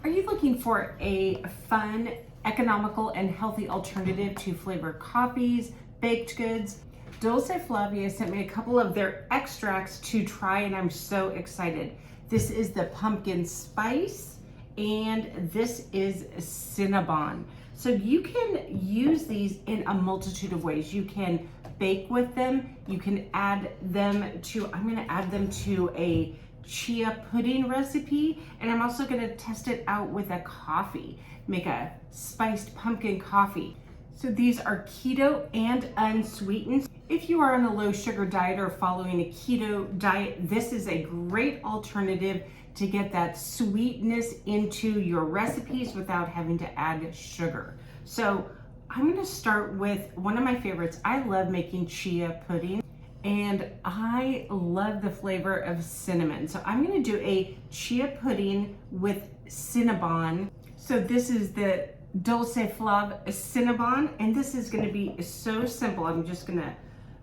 Are you looking for a fun, economical, and healthy alternative to flavored coffees, baked goods? Dolce Flav sent me a couple of their extracts to try, and I'm so excited. This is the pumpkin spice, and this is Cinnabon. So you can use these in a multitude of ways. You can bake with them. You can add them to, I'm gonna add them to a chia pudding recipe, and I'm also gonna test it out with a coffee, make a spiced pumpkin coffee. So these are keto and unsweetened. If you are on a low sugar diet or following a keto diet, this is a great alternative to get that sweetness into your recipes without having to add sugar. So I'm gonna start with one of my favorites. I love making chia pudding, and I love the flavor of cinnamon. So I'm gonna do a chia pudding with Cinnabon. So this is the Dolce Flav Cinnabon, and this is gonna be so simple. I'm just gonna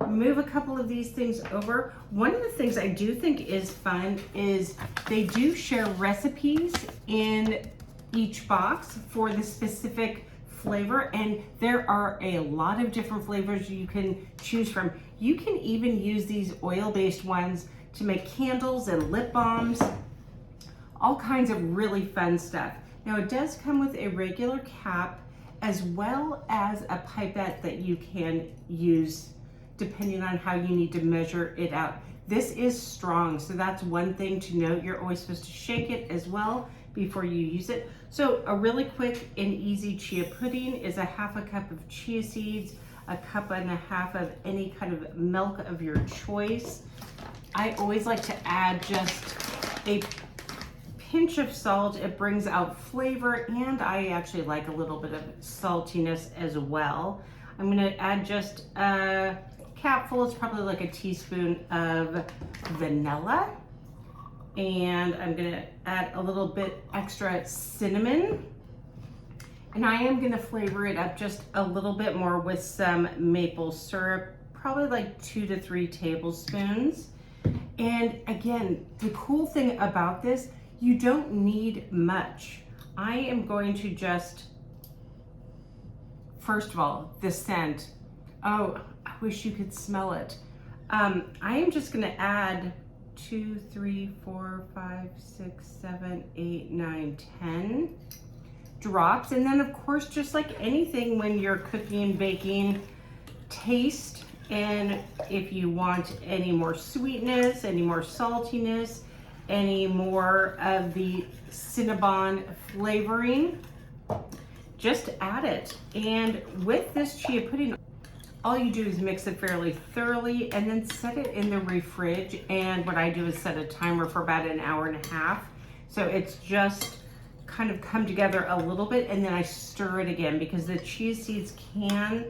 move a couple of these things over. One of the things I do think is fun is they do share recipes in each box for the specific flavor, and there are a lot of different flavors you can choose from. You can even use these oil-based ones to make candles and lip balms, all kinds of really fun stuff. Now it does come with a regular cap as well as a pipette that you can use depending on how you need to measure it out. This is strong, so that's one thing to note. You're always supposed to shake it as well before you use it. So a really quick and easy chia pudding is a half a cup of chia seeds, a cup and a half of any kind of milk of your choice. I always like to add just a pinch of salt. It brings out flavor, and I actually like a little bit of saltiness as well. I'm gonna add just a capful, it's probably like a teaspoon of vanilla. And I'm gonna add a little bit extra cinnamon. And I am gonna flavor it up just a little bit more with some maple syrup, probably like 2 to 3 tablespoons. And again, the cool thing about this, you don't need much. I am going to just, first of all, the scent. Oh, I wish you could smell it. I am just gonna add 2, 3, 4, 5, 6, 7, 8, 9, 10 drops. And then of course, just like anything when you're cooking and baking, taste. And if you want any more sweetness, any more saltiness, any more of the Cinnabon flavoring, just add it. And with this chia pudding, all you do is mix it fairly thoroughly and then set it in the fridge. And what I do is set a timer for about 1.5 hours. So it's just kind of come together a little bit, and then I stir it again because the chia seeds can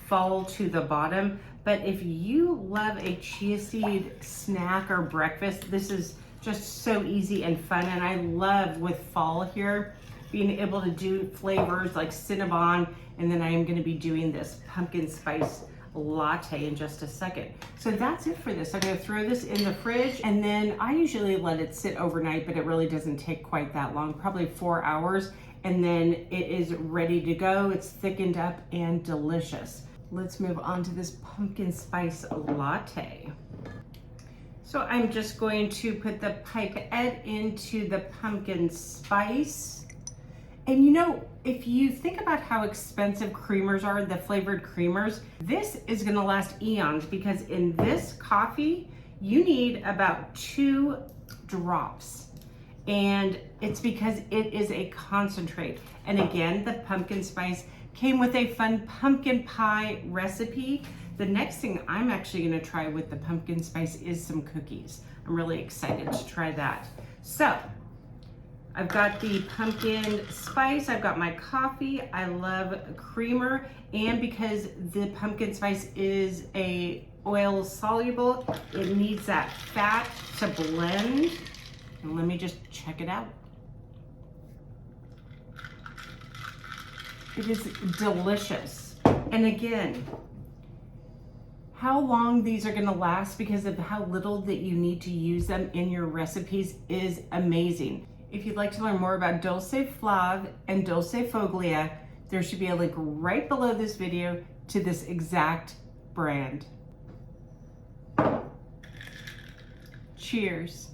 fall to the bottom. But if you love a chia seed snack or breakfast, this is just so easy and fun. And I love with fall here, being able to do flavors like Cinnabon, and then I am gonna be doing this pumpkin spice latte in just a second. So that's it for this. I'm gonna throw this in the fridge, and then I usually let it sit overnight, but it really doesn't take quite that long, probably 4 hours, and then it is ready to go. It's thickened up and delicious. Let's move on to this pumpkin spice latte. So I'm just going to put the pipette into the pumpkin spice. And you know, if you think about how expensive creamers are, the flavored creamers, this is gonna last eons, because in this coffee, you need about 2 drops. And it's because it is a concentrate. And again, the pumpkin spice came with a fun pumpkin pie recipe. The next thing I'm actually gonna try with the pumpkin spice is some cookies. I'm really excited to try that. So, I've got the pumpkin spice, I've got my coffee, I love creamer, and because the pumpkin spice is a oil soluble, it needs that fat to blend. And let me just check it out. It is delicious. And again, how long these are gonna last because of how little that you need to use them in your recipes is amazing. If you'd like to learn more about Dolce Flav and Dolce Foglia, there should be a link right below this video to this exact brand. Cheers.